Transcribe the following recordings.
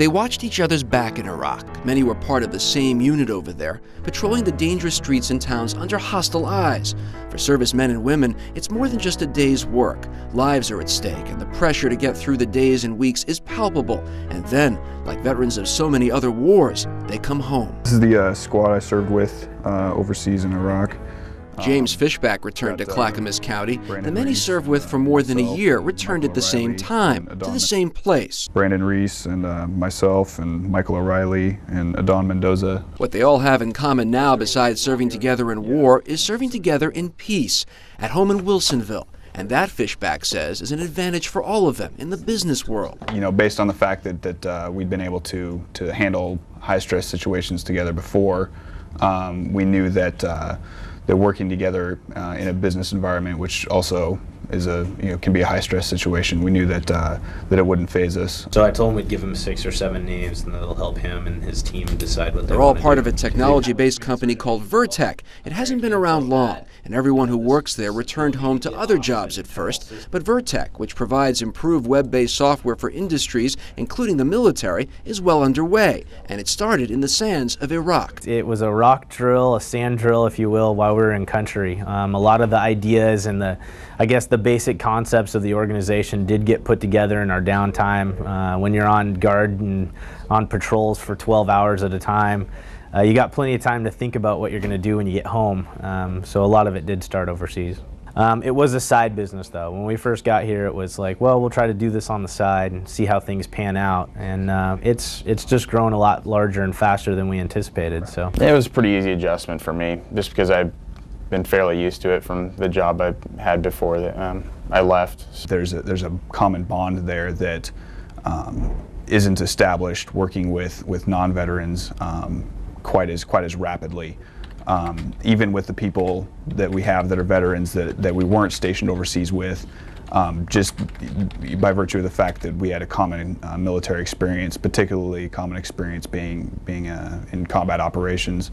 They watched each other's back in Iraq. Many were part of the same unit over there, patrolling the dangerous streets and towns under hostile eyes. For servicemen and women, it's more than just a day's work. Lives are at stake, and the pressure to get through the days and weeks is palpable. And then, like veterans of so many other wars, they come home. This is the squad I served with overseas in Iraq. James Fishback returned to Clackamas County. The men he served with for more than a year returned at the same time, to the same place. Brandon Reese and myself and Michael O'Reilly and Adon Mendoza. What they all have in common now, besides serving together in war, is serving together in peace, at home in Wilsonville. And that, Fishback says, is an advantage for all of them in the business world. You know, based on the fact that we'd been able to handle high-stress situations together before, we knew that working together in a business environment, which also is can be a high-stress situation, we knew that it wouldn't faze us. So I told him we'd give him 6 or 7 names, and that'll help him and his team decide what they're all part of a technology-based company called Vertec. It hasn't been around long, and everyone who works there returned home to other jobs at first. But Vertec, which provides improved web-based software for industries, including the military, is well underway, and it started in the sands of Iraq. It was a rock drill, a sand drill, if you will, while we were in country. A lot of the ideas and the basic concepts of the organization did get put together in our downtime. When you're on guard and on patrols for 12 hours at a time, you got plenty of time to think about what you're going to do when you get home. So a lot of it did start overseas. It was a side business, though. When we first got here, it was like, well, we'll try to do this on the side and see how things pan out. And it's just grown a lot larger and faster than we anticipated. So it was a pretty easy adjustment for me, just because I've been fairly used to it from the job I had before that I left. There's a common bond there that isn't established working with non-veterans quite as rapidly. Even with the people that we have that are veterans that we weren't stationed overseas with, just by virtue of the fact that we had a common military experience, particularly common experience being in combat operations.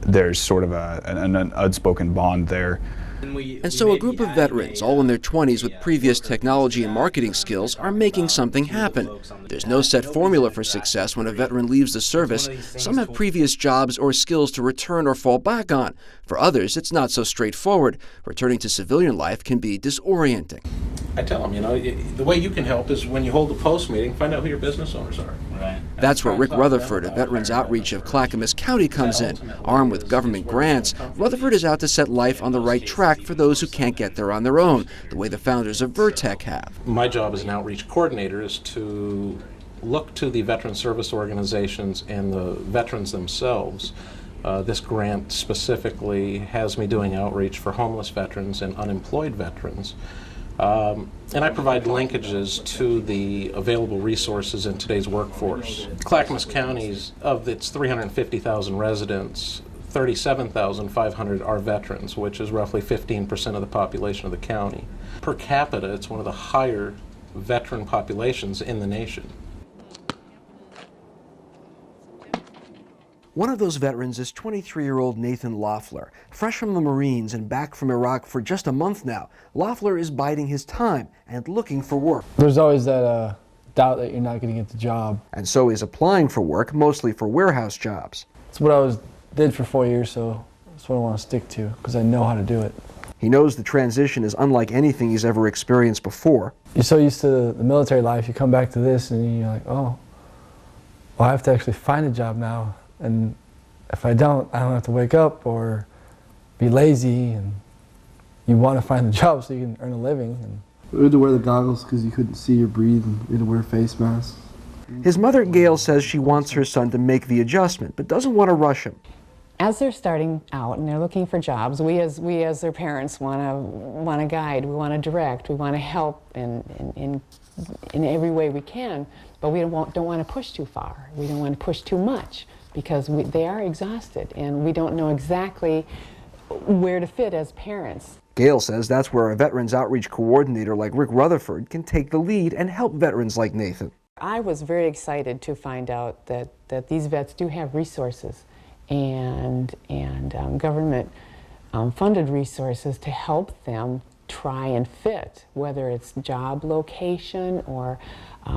There's sort of an unspoken bond there. And so a group of veterans, all in their 20s with previous technology and marketing skills, are making something happen. There's no set formula for success when a veteran leaves the service. Some have previous jobs or skills to return or fall back on. For others, it's not so straightforward. Returning to civilian life can be disorienting. I tell them, the way you can help is when you hold a post meeting, find out who your business owners are. Right. That's where Rick Rutherford of Veterans Outreach of Clackamas County comes in. Armed with government grants, Rutherford is out to set life on the right track for those who can't get there on their own, the way the founders of Vertec have. My job as an outreach coordinator is to look to the veteran service organizations and the veterans themselves. This grant specifically has me doing outreach for homeless veterans and unemployed veterans. And I provide linkages to the available resources in today's workforce. Clackamas County's, of its 350,000 residents, 37,500 are veterans, which is roughly 15% of the population of the county. Per capita, it's one of the higher veteran populations in the nation. One of those veterans is 23-year-old Nathan Loeffler. Fresh from the Marines and back from Iraq for just a month now, Loeffler is biding his time and looking for work. There's always that doubt that you're not going to get the job. And so he's applying for work, mostly for warehouse jobs. It's what I did for 4 years, so that's what I want to stick to, because I know how to do it. He knows the transition is unlike anything he's ever experienced before. You're so used to the military life, you come back to this and you're like, oh, well, I have to actually find a job now. And if I don't have to wake up or be lazy, and you want to find a job so you can earn a living. And we had to wear the goggles because you couldn't see or breathe, and we had to wear face masks. His mother, Gail, says she wants her son to make the adjustment, but doesn't want to rush him. As they're starting out and they're looking for jobs, we as their parents want to guide, we want to direct, we want to help in every way we can, but we don't want to push too far. We don't want to push too much, because they are exhausted and we don't know exactly where to fit as parents. Gail says that's where a Veterans Outreach coordinator like Rick Rutherford can take the lead and help veterans like Nathan. I was very excited to find out that these vets do have resources and government funded resources to help them try and fit, whether it's job location or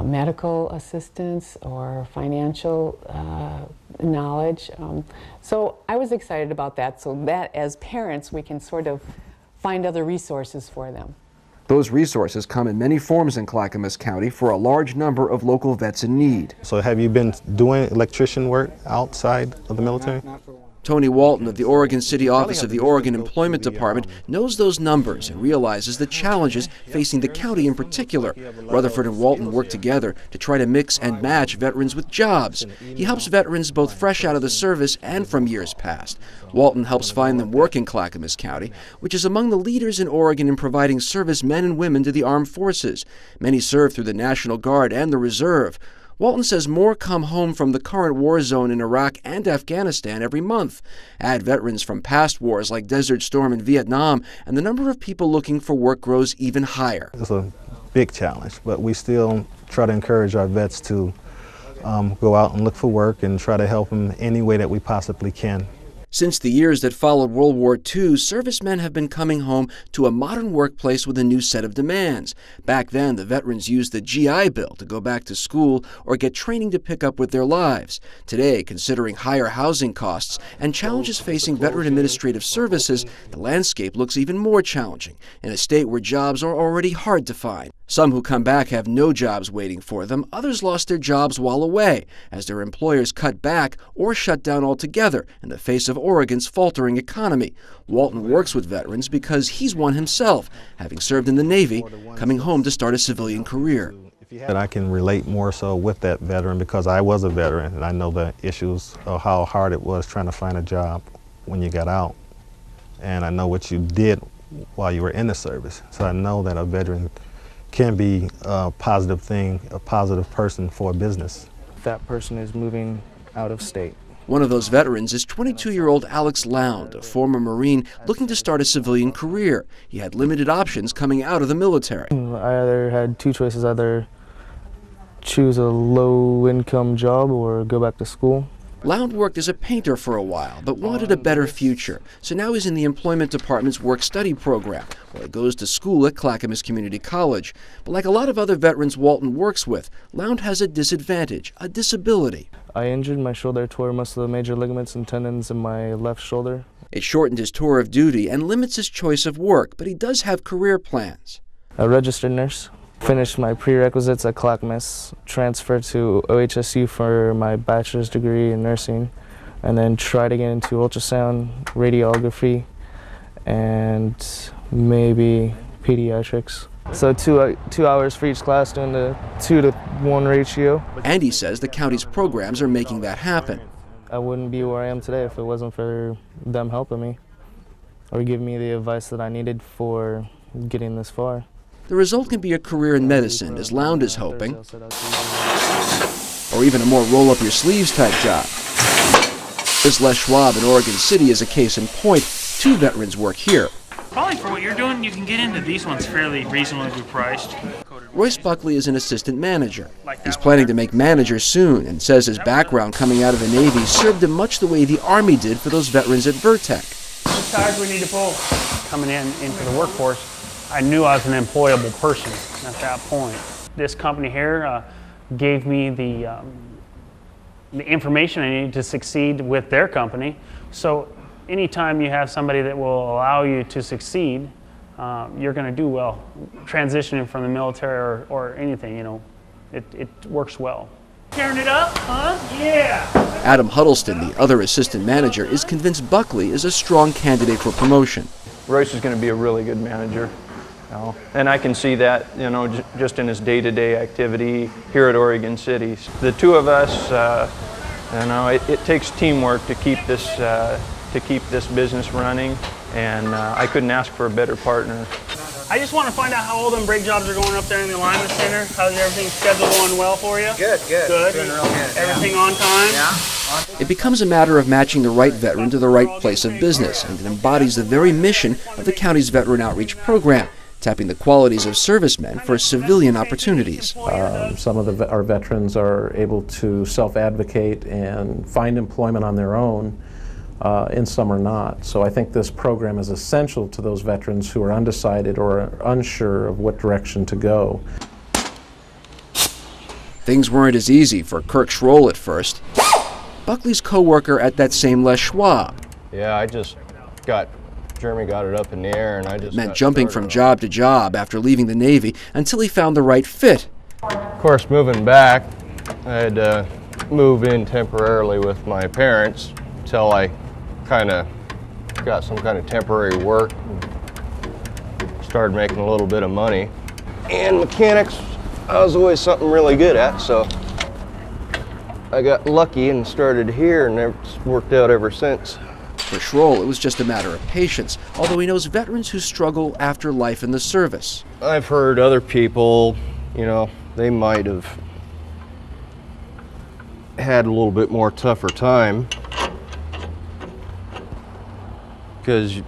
medical assistance or financial knowledge. So I was excited about that, so that as parents we can sort of find other resources for them. Those resources come in many forms in Clackamas County for a large number of local vets in need. So have you been doing electrician work outside of the military? Tony Walton of the Oregon City office of the Oregon Employment Department knows those numbers and realizes the challenges facing the county in particular. Rutherford and Walton work together to try to mix and match veterans with jobs. He helps veterans both fresh out of the service and from years past. Walton helps find them work in Clackamas County, which is among the leaders in Oregon in providing service men and women to the armed forces. Many serve through the National Guard and the Reserve. Walton says more come home from the current war zone in Iraq and Afghanistan every month. Add veterans from past wars like Desert Storm in Vietnam, and the number of people looking for work grows even higher. It's a big challenge, but we still try to encourage our vets to go out and look for work and try to help them any way that we possibly can. Since the years that followed World War II, servicemen have been coming home to a modern workplace with a new set of demands. Back then, the veterans used the GI Bill to go back to school or get training to pick up with their lives. Today, considering higher housing costs and challenges facing veteran administrative services, the landscape looks even more challenging in a state where jobs are already hard to find. Some who come back have no jobs waiting for them. Others lost their jobs while away, as their employers cut back or shut down altogether in the face of Oregon's faltering economy. Walton works with veterans because he's one himself, having served in the Navy, coming home to start a civilian career. And I can relate more so with that veteran because I was a veteran and I know the issues of how hard it was trying to find a job when you got out. And I know what you did while you were in the service. So I know that a veteran can be a positive thing, a positive person for a business. That person is moving out of state. One of those veterans is 22-year-old Alex Lound, a former Marine looking to start a civilian career. He had limited options coming out of the military. I either had two choices, either choose a low-income job or go back to school. Lound worked as a painter for a while, but wanted a better future. So now he's in the Employment Department's work-study program, where he goes to school at Clackamas Community College. But like a lot of other veterans Walton works with, Lound has a disadvantage, a disability. I injured my shoulder, tore most of the major ligaments and tendons in my left shoulder. It shortened his tour of duty and limits his choice of work, but he does have career plans. A registered nurse. Finished my prerequisites at Clackamas, transferred to OHSU for my bachelor's degree in nursing, and then tried to get into ultrasound, radiography, and maybe pediatrics. So two hours for each class, doing the 2-to-1 ratio. And he says the county's programs are making that happen. I wouldn't be where I am today if it wasn't for them helping me or giving me the advice that I needed for getting this far. The result can be a career in medicine, as Lound is hoping, or even a more roll-up-your-sleeves type job. This Les Schwab in Oregon City is a case in point. 2 veterans work here. Probably for what you're doing, you can get into these ones fairly reasonably priced. Royce Buckley is an assistant manager. He's planning to make manager soon and says his background coming out of the Navy served him much the way the Army did for those veterans at Vertec. How much tires we need to pull? Coming into the workforce, I knew I was an employable person at that point. This company here gave me the information I needed to succeed with their company. So anytime you have somebody that will allow you to succeed, you're going to do well. Transitioning from the military or anything, you know, it works well. Tearing it up, huh? Yeah! Adam Huddleston, the other assistant manager, is convinced Buckley is a strong candidate for promotion. Royce is going to be a really good manager. And I can see that, you know, just in his day-to-day activity here at Oregon City. The two of us, you know, it takes teamwork to keep this business running, and I couldn't ask for a better partner. I just want to find out how all them brake jobs are going up there in the alignment center. How's everything scheduled going well for you? Good. Good? Doing real good. Everything on time? Yeah. It becomes a matter of matching the right veteran to the right place of business, and it embodies the very mission of the county's Veteran Outreach Program, tapping the qualities of servicemen for civilian opportunities. Some of our veterans are able to self-advocate and find employment on their own. and some are not. So I think this program is essential to those veterans who are undecided or unsure of what direction to go. Things weren't as easy for Kirk Schroll at first. Buckley's co-worker at that same Les Schwab. Yeah, Jeremy got it up in the air, and I just meant jumping from job to job after leaving the Navy until he found the right fit. Of course, moving back, I had to move in temporarily with my parents until I kind of got some kind of temporary work and started making a little bit of money. And mechanics, I was always something really good at, so I got lucky and started here, and it's worked out ever since. For Schroll, it was just a matter of patience, although he knows veterans who struggle after life in the service. I've heard other people, you know, they might have had a little bit more tougher time because you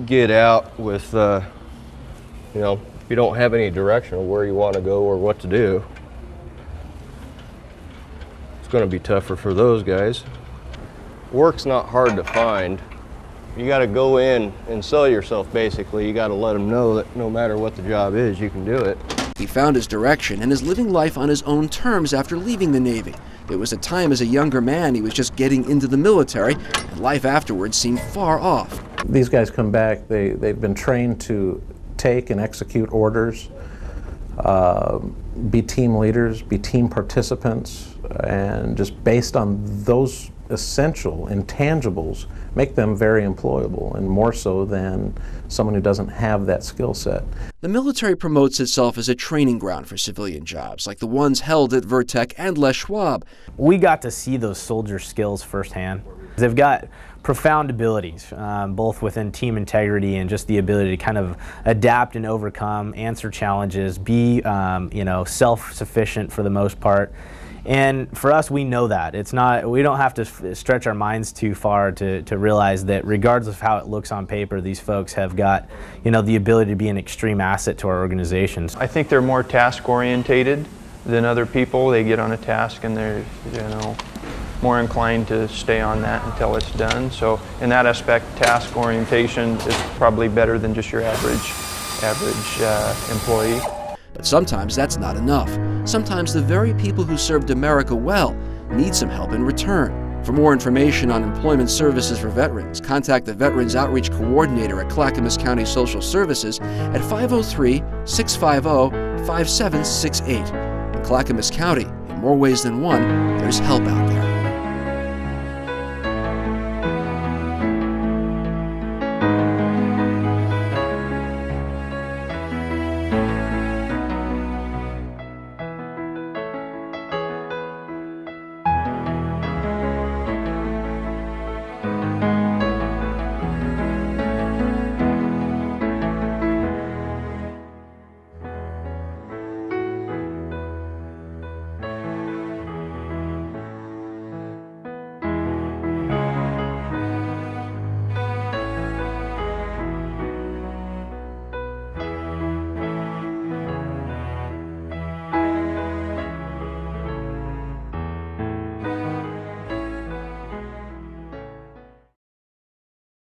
get out with, you know, if you don't have any direction of where you want to go or what to do, it's going to be tougher for those guys. Work's not hard to find. You got to go in and sell yourself, basically. You got to let them know that no matter what the job is, you can do it. He found his direction and is living life on his own terms after leaving the Navy. There was a time as a younger man he was just getting into the military, and life afterwards seemed far off. These guys come back, they've been trained to take and execute orders, be team leaders, be team participants, and just based on those essential intangibles make them very employable, and more so than someone who doesn't have that skill set. The military promotes itself as a training ground for civilian jobs, like the ones held at Vertec and Les Schwab. We got to see those soldier skills firsthand. They've got profound abilities, both within team integrity and just the ability to kind of adapt and overcome, answer challenges, be you know, self-sufficient for the most part. And for us, we know that. We don't have to stretch our minds too far to realize that regardless of how it looks on paper, these folks have got, you know, the ability to be an extreme asset to our organizations. I think they're more task orientated than other people. They get on a task and they're, you know, more inclined to stay on that until it's done. So in that aspect, task orientation is probably better than just your average employee. But sometimes that's not enough. Sometimes the very people who served America well need some help in return. For more information on employment services for veterans, contact the Veterans Outreach Coordinator at Clackamas County Social Services at 503-650-5768. In Clackamas County, in more ways than one, there's help out there.